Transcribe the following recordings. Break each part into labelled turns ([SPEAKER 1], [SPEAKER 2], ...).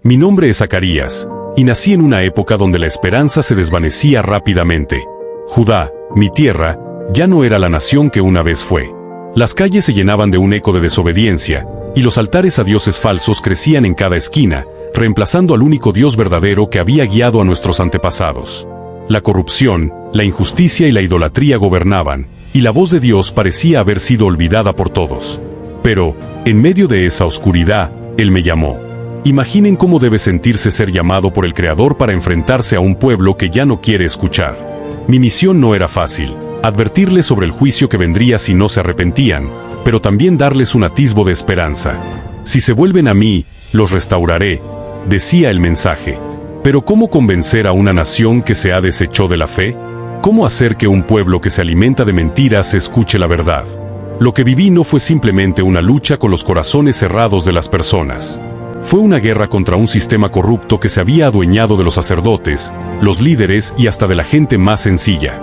[SPEAKER 1] Mi nombre es Zacarías, y nací en una época donde la esperanza se desvanecía rápidamente. Judá, mi tierra, ya no era la nación que una vez fue. Las calles se llenaban de un eco de desobediencia, y los altares a dioses falsos crecían en cada esquina, reemplazando al único Dios verdadero que había guiado a nuestros antepasados. La corrupción, la injusticia y la idolatría gobernaban, y la voz de Dios parecía haber sido olvidada por todos. Pero, en medio de esa oscuridad, Él me llamó. Imaginen cómo debe sentirse ser llamado por el Creador para enfrentarse a un pueblo que ya no quiere escuchar. Mi misión no era fácil: advertirles sobre el juicio que vendría si no se arrepentían, pero también darles un atisbo de esperanza. Si se vuelven a mí, los restauraré, decía el mensaje. Pero ¿cómo convencer a una nación que se ha deshecho de la fe? ¿Cómo hacer que un pueblo que se alimenta de mentiras escuche la verdad? Lo que viví no fue simplemente una lucha con los corazones cerrados de las personas. Fue una guerra contra un sistema corrupto que se había adueñado de los sacerdotes, los líderes y hasta de la gente más sencilla.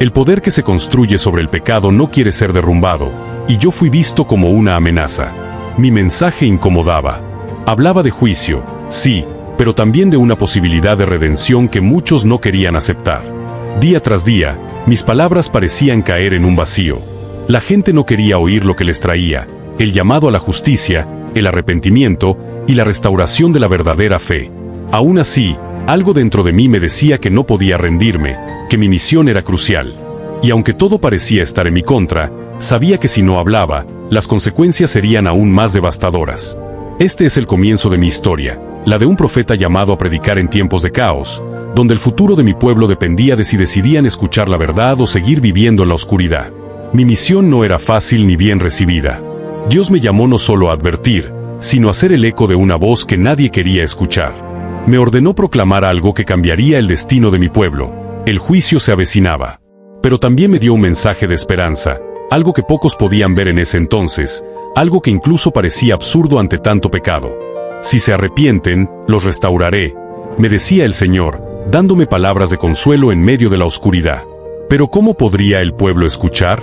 [SPEAKER 1] El poder que se construye sobre el pecado no quiere ser derrumbado, y yo fui visto como una amenaza. Mi mensaje incomodaba. Hablaba de juicio, sí, pero también de una posibilidad de redención que muchos no querían aceptar. Día tras día, mis palabras parecían caer en un vacío. La gente no quería oír lo que les traía: el llamado a la justicia, el arrepentimiento y la restauración de la verdadera fe. Aún así, algo dentro de mí me decía que no podía rendirme, que mi misión era crucial. Y aunque todo parecía estar en mi contra, sabía que si no hablaba, las consecuencias serían aún más devastadoras. Este es el comienzo de mi historia, la de un profeta llamado a predicar en tiempos de caos, donde el futuro de mi pueblo dependía de si decidían escuchar la verdad o seguir viviendo en la oscuridad. Mi misión no era fácil ni bien recibida. Dios me llamó no solo a advertir, sino a ser el eco de una voz que nadie quería escuchar. Me ordenó proclamar algo que cambiaría el destino de mi pueblo: el juicio se avecinaba. Pero también me dio un mensaje de esperanza, algo que pocos podían ver en ese entonces, algo que incluso parecía absurdo ante tanto pecado. Si se arrepienten, los restauraré, me decía el Señor, dándome palabras de consuelo en medio de la oscuridad. Pero ¿cómo podría el pueblo escuchar?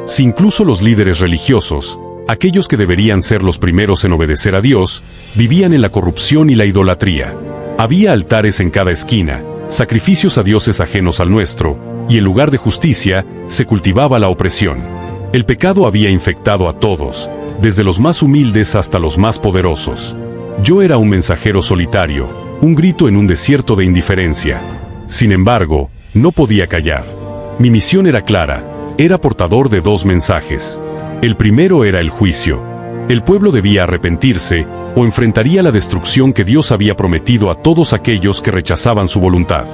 [SPEAKER 1] Si incluso los líderes religiosos, aquellos que deberían ser los primeros en obedecer a Dios, vivían en la corrupción y la idolatría. Había altares en cada esquina, sacrificios a dioses ajenos al nuestro, y en lugar de justicia, se cultivaba la opresión. El pecado había infectado a todos, desde los más humildes hasta los más poderosos. Yo era un mensajero solitario, un grito en un desierto de indiferencia. Sin embargo, no podía callar. Mi misión era clara: era portador de dos mensajes. El primero era el juicio. El pueblo debía arrepentirse, o enfrentaría la destrucción que Dios había prometido a todos aquellos que rechazaban su voluntad.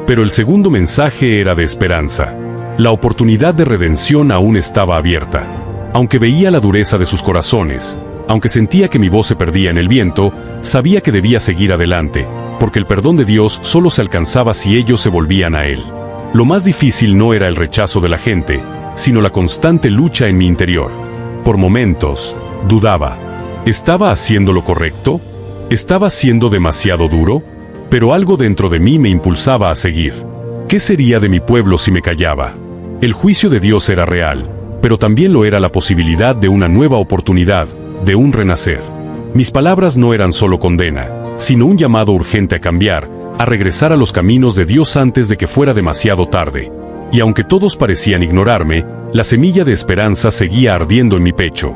[SPEAKER 1] Pero el segundo mensaje era de esperanza. La oportunidad de redención aún estaba abierta. Aunque veía la dureza de sus corazones, aunque sentía que mi voz se perdía en el viento, sabía que debía seguir adelante, porque el perdón de Dios solo se alcanzaba si ellos se volvían a Él. Lo más difícil no era el rechazo de la gente, sino la constante lucha en mi interior. Por momentos, dudaba. ¿Estaba haciendo lo correcto? ¿Estaba siendo demasiado duro? Pero algo dentro de mí me impulsaba a seguir. ¿Qué sería de mi pueblo si me callaba? El juicio de Dios era real, pero también lo era la posibilidad de una nueva oportunidad, de un renacer. Mis palabras no eran solo condena, sino un llamado urgente a cambiar, a regresar a los caminos de Dios antes de que fuera demasiado tarde. Y aunque todos parecían ignorarme, la semilla de esperanza seguía ardiendo en mi pecho.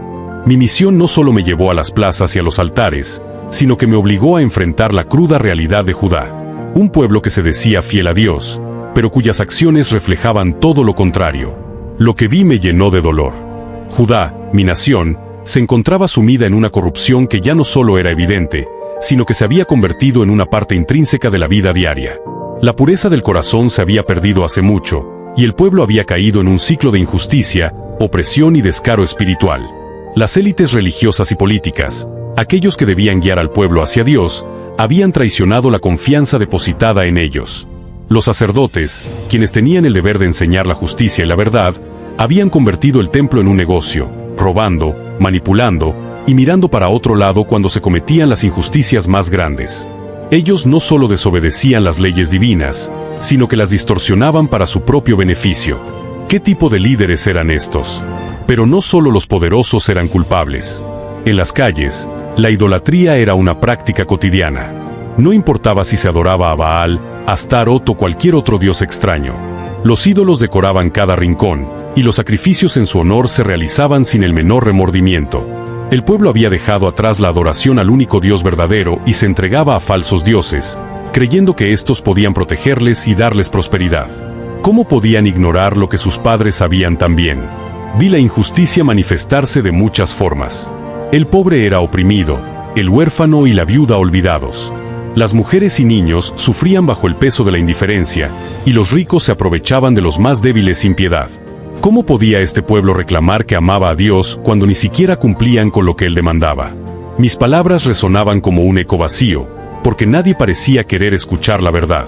[SPEAKER 1] Mi misión no solo me llevó a las plazas y a los altares, sino que me obligó a enfrentar la cruda realidad de Judá. Un pueblo que se decía fiel a Dios, pero cuyas acciones reflejaban todo lo contrario. Lo que vi me llenó de dolor. Judá, mi nación, se encontraba sumida en una corrupción que ya no solo era evidente, sino que se había convertido en una parte intrínseca de la vida diaria. La pureza del corazón se había perdido hace mucho, y el pueblo había caído en un ciclo de injusticia, opresión y descaro espiritual. Las élites religiosas y políticas, aquellos que debían guiar al pueblo hacia Dios, habían traicionado la confianza depositada en ellos. Los sacerdotes, quienes tenían el deber de enseñar la justicia y la verdad, habían convertido el templo en un negocio, robando, manipulando y mirando para otro lado cuando se cometían las injusticias más grandes. Ellos no solo desobedecían las leyes divinas, sino que las distorsionaban para su propio beneficio. ¿Qué tipo de líderes eran estos? Pero no solo los poderosos eran culpables. En las calles, la idolatría era una práctica cotidiana. No importaba si se adoraba a Baal, Astarot o cualquier otro dios extraño. Los ídolos decoraban cada rincón, y los sacrificios en su honor se realizaban sin el menor remordimiento. El pueblo había dejado atrás la adoración al único Dios verdadero y se entregaba a falsos dioses, creyendo que estos podían protegerles y darles prosperidad. ¿Cómo podían ignorar lo que sus padres sabían tan bien? Vi la injusticia manifestarse de muchas formas. El pobre era oprimido, el huérfano y la viuda olvidados. Las mujeres y niños sufrían bajo el peso de la indiferencia, y los ricos se aprovechaban de los más débiles sin piedad. ¿Cómo podía este pueblo reclamar que amaba a Dios cuando ni siquiera cumplían con lo que Él demandaba? Mis palabras resonaban como un eco vacío, porque nadie parecía querer escuchar la verdad.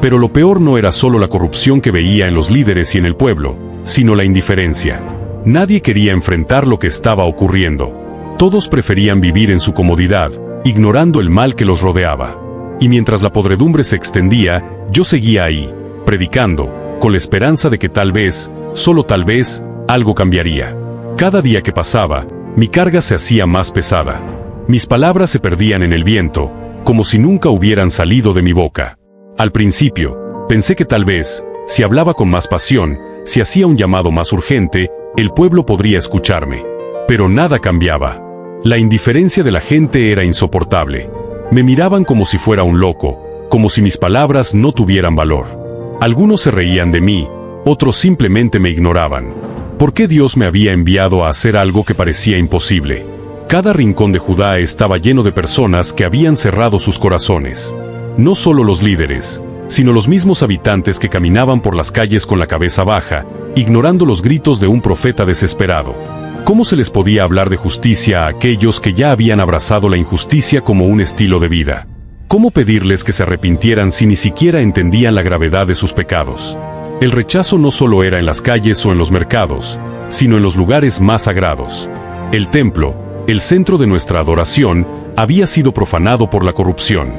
[SPEAKER 1] Pero lo peor no era solo la corrupción que veía en los líderes y en el pueblo, sino la indiferencia. Nadie quería enfrentar lo que estaba ocurriendo. Todos preferían vivir en su comodidad, ignorando el mal que los rodeaba. Y mientras la podredumbre se extendía, yo seguía ahí, predicando, con la esperanza de que tal vez, solo tal vez, algo cambiaría. Cada día que pasaba, mi carga se hacía más pesada. Mis palabras se perdían en el viento, como si nunca hubieran salido de mi boca. Al principio, pensé que tal vez, si hablaba con más pasión, si hacía un llamado más urgente, el pueblo podría escucharme. Pero nada cambiaba. La indiferencia de la gente era insoportable. Me miraban como si fuera un loco, como si mis palabras no tuvieran valor. Algunos se reían de mí, otros simplemente me ignoraban. ¿Por qué Dios me había enviado a hacer algo que parecía imposible? Cada rincón de Judá estaba lleno de personas que habían cerrado sus corazones. No solo los líderes, sino los mismos habitantes que caminaban por las calles con la cabeza baja, ignorando los gritos de un profeta desesperado. ¿Cómo se les podía hablar de justicia a aquellos que ya habían abrazado la injusticia como un estilo de vida? ¿Cómo pedirles que se arrepintieran si ni siquiera entendían la gravedad de sus pecados? El rechazo no solo era en las calles o en los mercados, sino en los lugares más sagrados. El templo, el centro de nuestra adoración, había sido profanado por la corrupción.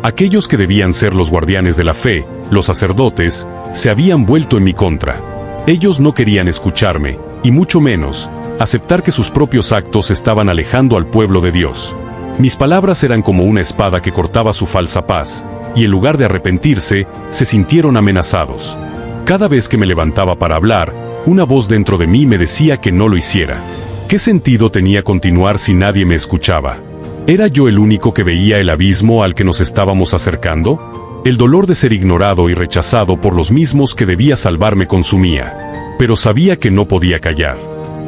[SPEAKER 1] Aquellos que debían ser los guardianes de la fe, los sacerdotes, se habían vuelto en mi contra. Ellos no querían escucharme, y mucho menos, aceptar que sus propios actos estaban alejando al pueblo de Dios. Mis palabras eran como una espada que cortaba su falsa paz, y en lugar de arrepentirse, se sintieron amenazados. Cada vez que me levantaba para hablar, una voz dentro de mí me decía que no lo hiciera. ¿Qué sentido tenía continuar si nadie me escuchaba? ¿Era yo el único que veía el abismo al que nos estábamos acercando? El dolor de ser ignorado y rechazado por los mismos que debía salvar me consumía. Pero sabía que no podía callar.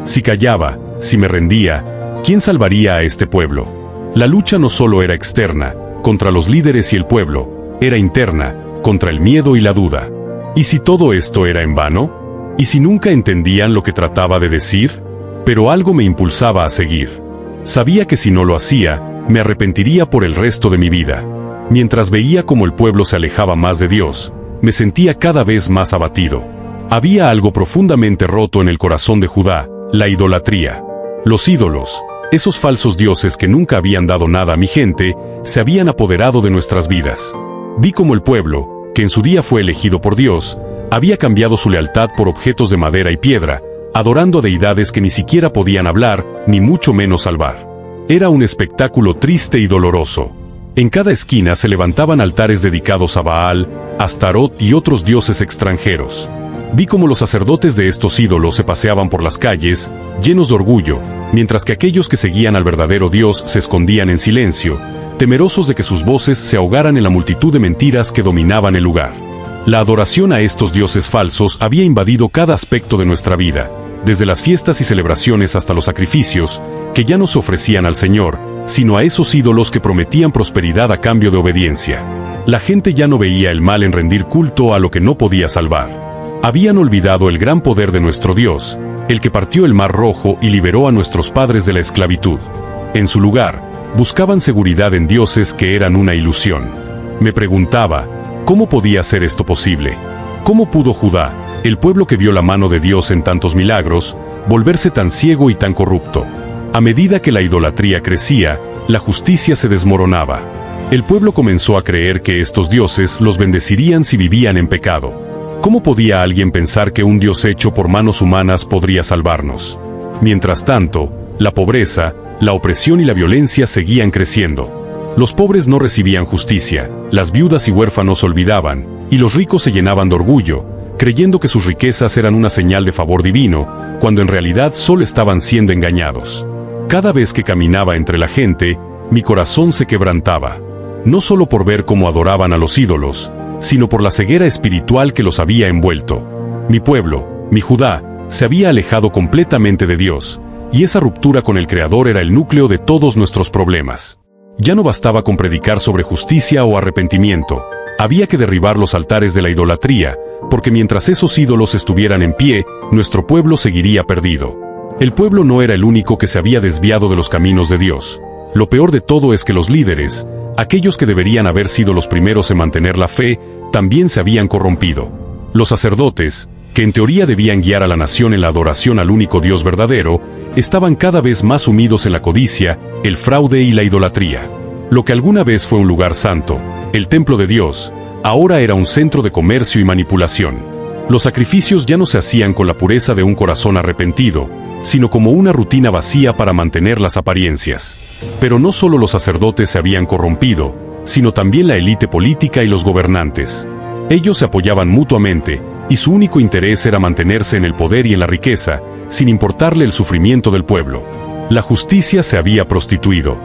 [SPEAKER 1] Si callaba, si me rendía, ¿quién salvaría a este pueblo? La lucha no solo era externa, contra los líderes y el pueblo, era interna, contra el miedo y la duda. ¿Y si todo esto era en vano? ¿Y si nunca entendían lo que trataba de decir? Pero algo me impulsaba a seguir. Sabía que si no lo hacía, me arrepentiría por el resto de mi vida. Mientras veía cómo el pueblo se alejaba más de Dios, me sentía cada vez más abatido. Había algo profundamente roto en el corazón de Judá, la idolatría. Los ídolos, esos falsos dioses que nunca habían dado nada a mi gente, se habían apoderado de nuestras vidas. Vi cómo el pueblo, que en su día fue elegido por Dios, había cambiado su lealtad por objetos de madera y piedra, adorando a deidades que ni siquiera podían hablar, ni mucho menos salvar. Era un espectáculo triste y doloroso. En cada esquina se levantaban altares dedicados a Baal, Astarot y otros dioses extranjeros. Vi cómo los sacerdotes de estos ídolos se paseaban por las calles, llenos de orgullo, mientras que aquellos que seguían al verdadero Dios se escondían en silencio, temerosos de que sus voces se ahogaran en la multitud de mentiras que dominaban el lugar. La adoración a estos dioses falsos había invadido cada aspecto de nuestra vida, desde las fiestas y celebraciones hasta los sacrificios, que ya no se ofrecían al Señor, sino a esos ídolos que prometían prosperidad a cambio de obediencia. La gente ya no veía el mal en rendir culto a lo que no podía salvar. Habían olvidado el gran poder de nuestro Dios, el que partió el Mar Rojo y liberó a nuestros padres de la esclavitud. En su lugar, buscaban seguridad en dioses que eran una ilusión. Me preguntaba, ¿cómo podía ser esto posible? ¿Cómo pudo Judá, el pueblo que vio la mano de Dios en tantos milagros, volverse tan ciego y tan corrupto? A medida que la idolatría crecía, la justicia se desmoronaba. El pueblo comenzó a creer que estos dioses los bendecirían si vivían en pecado. ¿Cómo podía alguien pensar que un Dios hecho por manos humanas podría salvarnos? Mientras tanto, la pobreza, la opresión y la violencia seguían creciendo. Los pobres no recibían justicia, las viudas y huérfanos olvidaban, y los ricos se llenaban de orgullo, creyendo que sus riquezas eran una señal de favor divino, cuando en realidad solo estaban siendo engañados. Cada vez que caminaba entre la gente, mi corazón se quebrantaba. No solo por ver cómo adoraban a los ídolos, sino por la ceguera espiritual que los había envuelto. Mi pueblo, mi Judá, se había alejado completamente de Dios, y esa ruptura con el Creador era el núcleo de todos nuestros problemas. Ya no bastaba con predicar sobre justicia o arrepentimiento, había que derribar los altares de la idolatría, porque mientras esos ídolos estuvieran en pie, nuestro pueblo seguiría perdido. El pueblo no era el único que se había desviado de los caminos de Dios. Lo peor de todo es que los líderes, aquellos que deberían haber sido los primeros en mantener la fe, también se habían corrompido. Los sacerdotes, que en teoría debían guiar a la nación en la adoración al único Dios verdadero, estaban cada vez más sumidos en la codicia, el fraude y la idolatría. Lo que alguna vez fue un lugar santo, el templo de Dios, ahora era un centro de comercio y manipulación. Los sacrificios ya no se hacían con la pureza de un corazón arrepentido, sino como una rutina vacía para mantener las apariencias. Pero no solo los sacerdotes se habían corrompido, sino también la élite política y los gobernantes. Ellos se apoyaban mutuamente, y su único interés era mantenerse en el poder y en la riqueza, sin importarle el sufrimiento del pueblo. La justicia se había prostituido.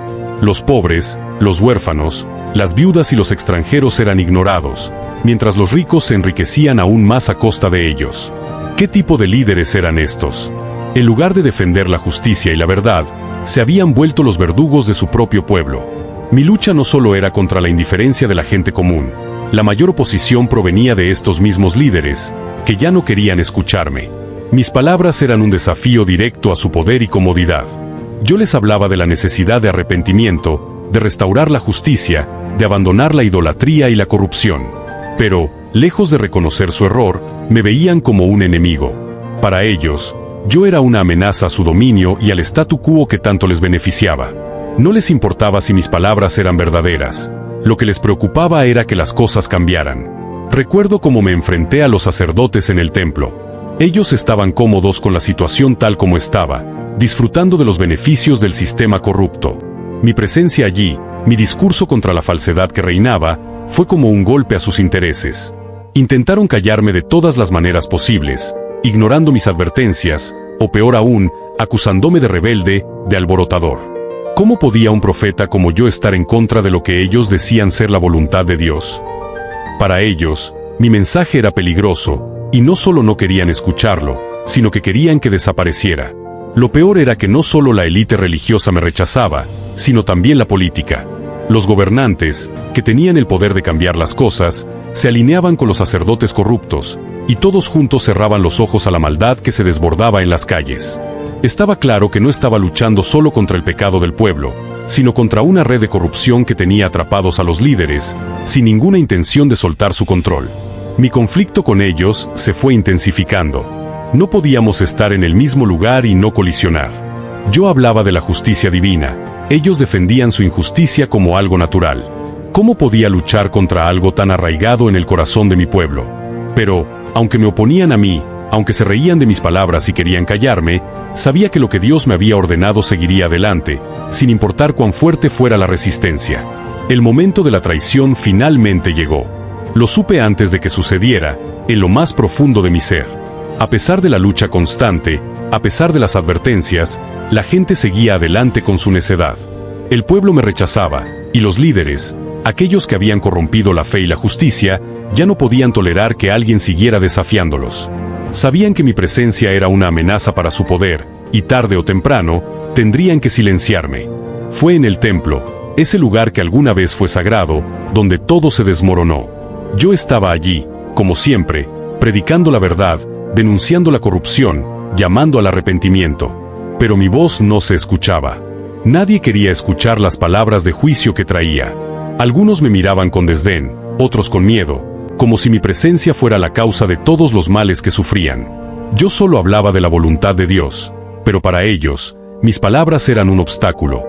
[SPEAKER 1] Los pobres, los huérfanos, las viudas y los extranjeros eran ignorados, mientras los ricos se enriquecían aún más a costa de ellos. ¿Qué tipo de líderes eran estos? En lugar de defender la justicia y la verdad, se habían vuelto los verdugos de su propio pueblo. Mi lucha no solo era contra la indiferencia de la gente común. La mayor oposición provenía de estos mismos líderes, que ya no querían escucharme. Mis palabras eran un desafío directo a su poder y comodidad. Yo les hablaba de la necesidad de arrepentimiento, de restaurar la justicia, de abandonar la idolatría y la corrupción. Pero, lejos de reconocer su error, me veían como un enemigo. Para ellos, yo era una amenaza a su dominio y al statu quo que tanto les beneficiaba. No les importaba si mis palabras eran verdaderas. Lo que les preocupaba era que las cosas cambiaran. Recuerdo cómo me enfrenté a los sacerdotes en el templo. Ellos estaban cómodos con la situación tal como estaba, disfrutando de los beneficios del sistema corrupto. Mi presencia allí, mi discurso contra la falsedad que reinaba, fue como un golpe a sus intereses. Intentaron callarme de todas las maneras posibles, ignorando mis advertencias, o peor aún, acusándome de rebelde, de alborotador. ¿Cómo podía un profeta como yo estar en contra de lo que ellos decían ser la voluntad de Dios? Para ellos, mi mensaje era peligroso, y no solo no querían escucharlo, sino que querían que desapareciera. Lo peor era que no solo la élite religiosa me rechazaba, sino también la política. Los gobernantes, que tenían el poder de cambiar las cosas, se alineaban con los sacerdotes corruptos, y todos juntos cerraban los ojos a la maldad que se desbordaba en las calles. Estaba claro que no estaba luchando solo contra el pecado del pueblo, sino contra una red de corrupción que tenía atrapados a los líderes, sin ninguna intención de soltar su control. Mi conflicto con ellos se fue intensificando. No podíamos estar en el mismo lugar y no colisionar. Yo hablaba de la justicia divina, ellos defendían su injusticia como algo natural. ¿Cómo podía luchar contra algo tan arraigado en el corazón de mi pueblo? Pero, aunque me oponían a mí, aunque se reían de mis palabras y querían callarme, sabía que lo que Dios me había ordenado seguiría adelante, sin importar cuán fuerte fuera la resistencia. El momento de la traición finalmente llegó. Lo supe antes de que sucediera, en lo más profundo de mi ser. A pesar de la lucha constante, a pesar de las advertencias, la gente seguía adelante con su necedad. El pueblo me rechazaba, y los líderes, aquellos que habían corrompido la fe y la justicia, ya no podían tolerar que alguien siguiera desafiándolos. Sabían que mi presencia era una amenaza para su poder, y tarde o temprano, tendrían que silenciarme. Fue en el templo, ese lugar que alguna vez fue sagrado, donde todo se desmoronó. Yo estaba allí, como siempre, predicando la verdad, denunciando la corrupción, llamando al arrepentimiento. Pero mi voz no se escuchaba. Nadie quería escuchar las palabras de juicio que traía. Algunos me miraban con desdén, otros con miedo, como si mi presencia fuera la causa de todos los males que sufrían. Yo solo hablaba de la voluntad de Dios, pero para ellos, mis palabras eran un obstáculo.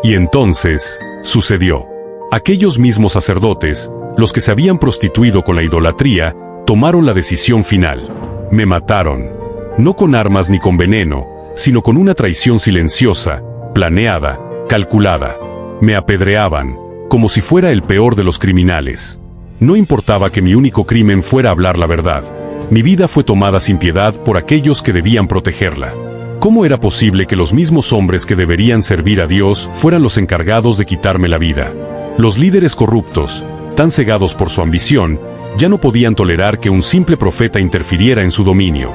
[SPEAKER 1] Y entonces, sucedió. Aquellos mismos sacerdotes, los que se habían prostituido con la idolatría, tomaron la decisión final. Me mataron. No con armas ni con veneno, sino con una traición silenciosa, planeada, calculada. Me apedreaban, como si fuera el peor de los criminales. No importaba que mi único crimen fuera hablar la verdad. Mi vida fue tomada sin piedad por aquellos que debían protegerla. ¿Cómo era posible que los mismos hombres que deberían servir a Dios fueran los encargados de quitarme la vida? Los líderes corruptos, tan cegados por su ambición, ya no podían tolerar que un simple profeta interfiriera en su dominio.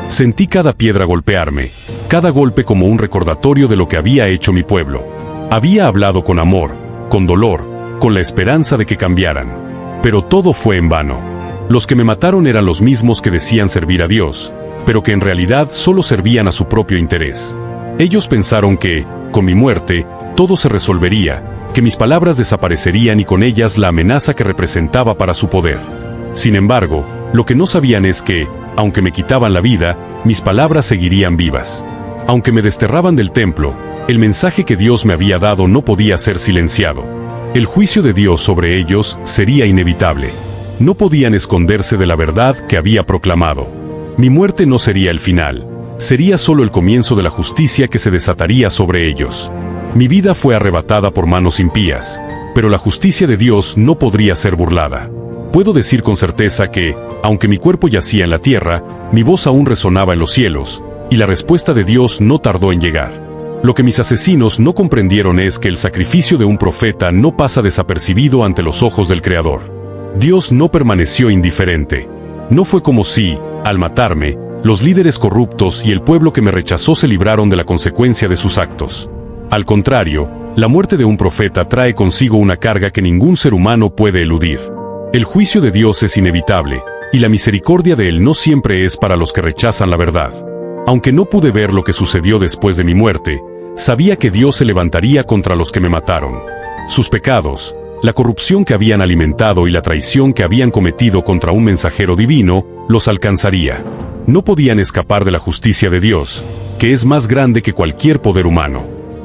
[SPEAKER 1] Sentí cada piedra golpearme, cada golpe como un recordatorio de lo que había hecho mi pueblo. Había hablado con amor, con dolor, con la esperanza de que cambiaran. Pero todo fue en vano. Los que me mataron eran los mismos que decían servir a Dios, pero que en realidad solo servían a su propio interés. Ellos pensaron que, con mi muerte, todo se resolvería, que mis palabras desaparecerían y con ellas la amenaza que representaba para su poder. Sin embargo, lo que no sabían es que, aunque me quitaban la vida, mis palabras seguirían vivas. Aunque me desterraban del templo, el mensaje que Dios me había dado no podía ser silenciado. El juicio de Dios sobre ellos sería inevitable. No podían esconderse de la verdad que había proclamado. Mi muerte no sería el final, sería solo el comienzo de la justicia que se desataría sobre ellos. Mi vida fue arrebatada por manos impías, pero la justicia de Dios no podría ser burlada. Puedo decir con certeza que, aunque mi cuerpo yacía en la tierra, mi voz aún resonaba en los cielos, y la respuesta de Dios no tardó en llegar. Lo que mis asesinos no comprendieron es que el sacrificio de un profeta no pasa desapercibido ante los ojos del Creador. Dios no permaneció indiferente. No fue como si, al matarme, los líderes corruptos y el pueblo que me rechazó se libraron de la consecuencia de sus actos. Al contrario, la muerte de un profeta trae consigo una carga que ningún ser humano puede eludir. El juicio de Dios es inevitable, y la misericordia de Él no siempre es para los que rechazan la verdad. Aunque no pude ver lo que sucedió después de mi muerte, sabía que Dios se levantaría contra los que me mataron. Sus pecados, la corrupción que habían alimentado y la traición que habían cometido contra un mensajero divino, los alcanzaría. No podían escapar de la justicia de Dios, que es más grande que cualquier poder humano.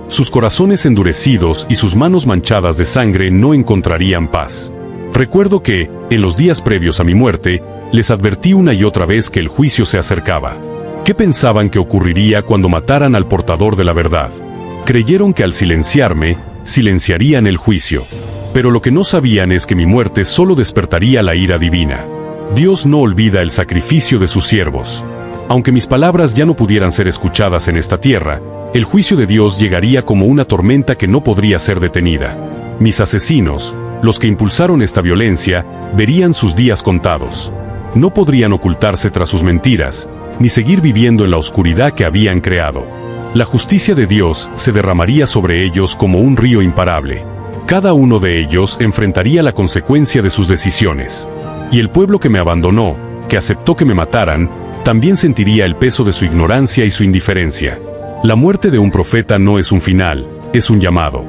[SPEAKER 1] Sus corazones endurecidos y sus manos manchadas de sangre no encontrarían paz. Recuerdo que, en los días previos a mi muerte, les advertí una y otra vez que el juicio se acercaba. ¿Qué pensaban que ocurriría cuando mataran al portador de la verdad? Creyeron que al silenciarme, silenciarían el juicio. Pero lo que no sabían es que mi muerte solo despertaría la ira divina. Dios no olvida el sacrificio de sus siervos. Aunque mis palabras ya no pudieran ser escuchadas en esta tierra, el juicio de Dios llegaría como una tormenta que no podría ser detenida. Mis asesinos, los que impulsaron esta violencia, verían sus días contados. No podrían ocultarse tras sus mentiras, ni seguir viviendo en la oscuridad que habían creado. La justicia de Dios se derramaría sobre ellos como un río imparable. Cada uno de ellos enfrentaría la consecuencia de sus decisiones. Y el pueblo que me abandonó, que aceptó que me mataran, también sentiría el peso de su ignorancia y su indiferencia. La muerte de un profeta no es un final, es un llamado.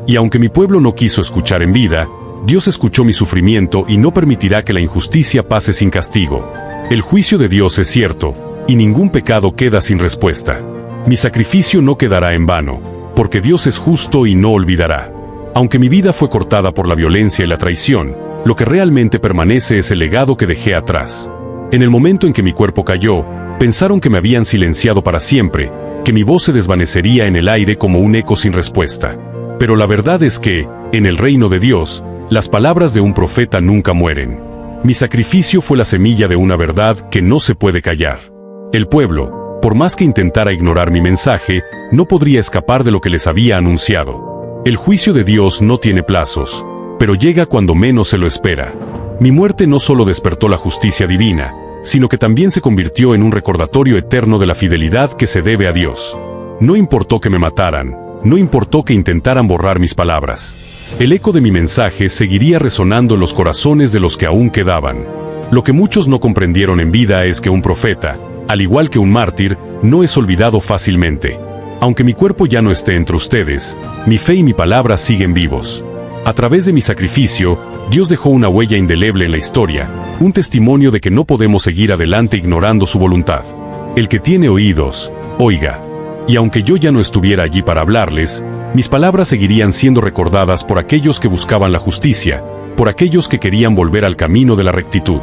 [SPEAKER 1] Y aunque mi pueblo no quiso escuchar en vida, Dios escuchó mi sufrimiento y no permitirá que la injusticia pase sin castigo. El juicio de Dios es cierto, y ningún pecado queda sin respuesta. Mi sacrificio no quedará en vano, porque Dios es justo y no olvidará. Aunque mi vida fue cortada por la violencia y la traición, lo que realmente permanece es el legado que dejé atrás. En el momento en que mi cuerpo cayó, pensaron que me habían silenciado para siempre, que mi voz se desvanecería en el aire como un eco sin respuesta. Pero la verdad es que, en el reino de Dios, las palabras de un profeta nunca mueren. Mi sacrificio fue la semilla de una verdad que no se puede callar. El pueblo, por más que intentara ignorar mi mensaje, no podría escapar de lo que les había anunciado. El juicio de Dios no tiene plazos, pero llega cuando menos se lo espera. Mi muerte no solo despertó la justicia divina, sino que también se convirtió en un recordatorio eterno de la fidelidad que se debe a Dios. No importó que me mataran, no importó que intentaran borrar mis palabras. El eco de mi mensaje seguiría resonando en los corazones de los que aún quedaban. Lo que muchos no comprendieron en vida es que un profeta, al igual que un mártir, no es olvidado fácilmente. Aunque mi cuerpo ya no esté entre ustedes, mi fe y mi palabra siguen vivos. A través de mi sacrificio, Dios dejó una huella indeleble en la historia, un testimonio de que no podemos seguir adelante ignorando su voluntad. El que tiene oídos, oiga. Y aunque yo ya no estuviera allí para hablarles, mis palabras seguirían siendo recordadas por aquellos que buscaban la justicia, por aquellos que querían volver al camino de la rectitud.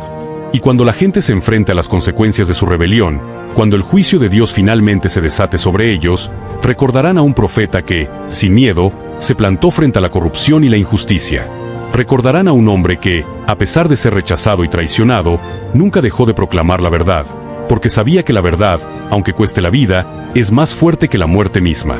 [SPEAKER 1] Y cuando la gente se enfrente a las consecuencias de su rebelión, cuando el juicio de Dios finalmente se desate sobre ellos, recordarán a un profeta que, sin miedo, se plantó frente a la corrupción y la injusticia. Recordarán a un hombre que, a pesar de ser rechazado y traicionado, nunca dejó de proclamar la verdad, porque sabía que la verdad, aunque cueste la vida, es más fuerte que la muerte misma.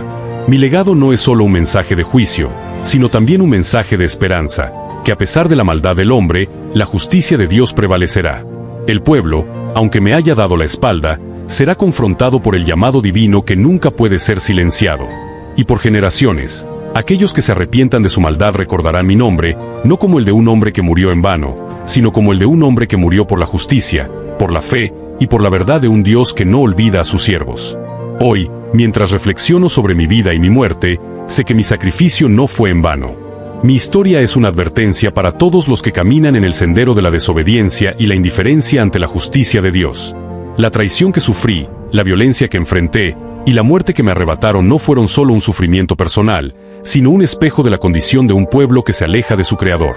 [SPEAKER 1] Mi legado no es solo un mensaje de juicio, sino también un mensaje de esperanza, que a pesar de la maldad del hombre, la justicia de Dios prevalecerá. El pueblo, aunque me haya dado la espalda, será confrontado por el llamado divino que nunca puede ser silenciado. Y por generaciones, aquellos que se arrepientan de su maldad recordarán mi nombre, no como el de un hombre que murió en vano, sino como el de un hombre que murió por la justicia, por la fe y por la verdad de un Dios que no olvida a sus siervos. Hoy, mientras reflexiono sobre mi vida y mi muerte, sé que mi sacrificio no fue en vano. Mi historia es una advertencia para todos los que caminan en el sendero de la desobediencia y la indiferencia ante la justicia de Dios. La traición que sufrí, la violencia que enfrenté y la muerte que me arrebataron no fueron solo un sufrimiento personal, sino un espejo de la condición de un pueblo que se aleja de su Creador.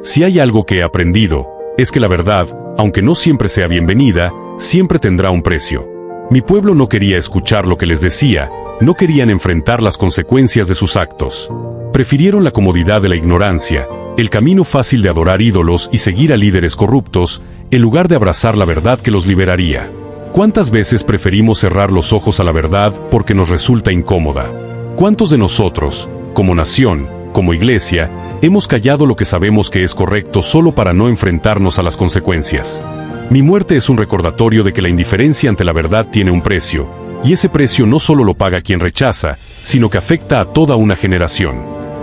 [SPEAKER 1] Si hay algo que he aprendido, es que la verdad, aunque no siempre sea bienvenida, siempre tendrá un precio. Mi pueblo no quería escuchar lo que les decía, no querían enfrentar las consecuencias de sus actos. Prefirieron la comodidad de la ignorancia, el camino fácil de adorar ídolos y seguir a líderes corruptos, en lugar de abrazar la verdad que los liberaría. ¿Cuántas veces preferimos cerrar los ojos a la verdad porque nos resulta incómoda? ¿Cuántos de nosotros, como nación, como iglesia, hemos callado lo que sabemos que es correcto solo para no enfrentarnos a las consecuencias? Mi muerte es un recordatorio de que la indiferencia ante la verdad tiene un precio, y ese precio no solo lo paga quien rechaza, sino que afecta a toda una generación.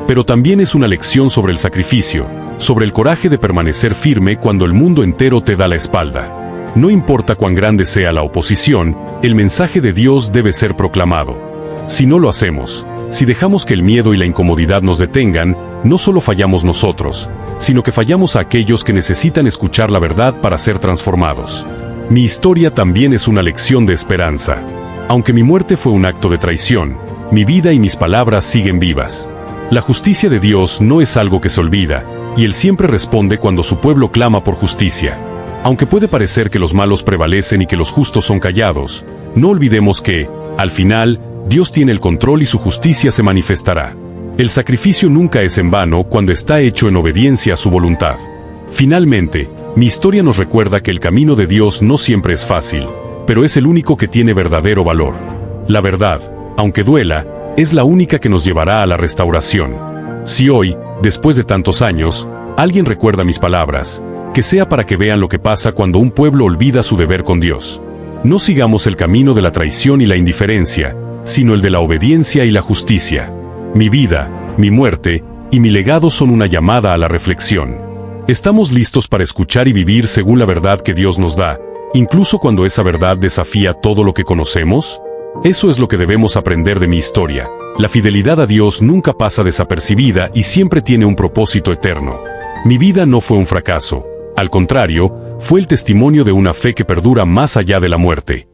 [SPEAKER 1] Pero también es una lección sobre el sacrificio, sobre el coraje de permanecer firme cuando el mundo entero te da la espalda. No importa cuán grande sea la oposición, el mensaje de Dios debe ser proclamado. Si no lo hacemos, si dejamos que el miedo y la incomodidad nos detengan, no solo fallamos nosotros, sino que fallamos a aquellos que necesitan escuchar la verdad para ser transformados. Mi historia también es una lección de esperanza. Aunque mi muerte fue un acto de traición, mi vida y mis palabras siguen vivas. La justicia de Dios no es algo que se olvida, y Él siempre responde cuando su pueblo clama por justicia. Aunque puede parecer que los malos prevalecen y que los justos son callados, no olvidemos que, al final, Dios tiene el control y su justicia se manifestará. El sacrificio nunca es en vano cuando está hecho en obediencia a su voluntad. Finalmente, mi historia nos recuerda que el camino de Dios no siempre es fácil, pero es el único que tiene verdadero valor. La verdad, aunque duela, es la única que nos llevará a la restauración. Si hoy, después de tantos años, alguien recuerda mis palabras, que sea para que vean lo que pasa cuando un pueblo olvida su deber con Dios. No sigamos el camino de la traición y la indiferencia, sino el de la obediencia y la justicia. Mi vida, mi muerte y mi legado son una llamada a la reflexión. ¿Estamos listos para escuchar y vivir según la verdad que Dios nos da, incluso cuando esa verdad desafía todo lo que conocemos? Eso es lo que debemos aprender de mi historia. La fidelidad a Dios nunca pasa desapercibida y siempre tiene un propósito eterno. Mi vida no fue un fracaso. Al contrario, fue el testimonio de una fe que perdura más allá de la muerte.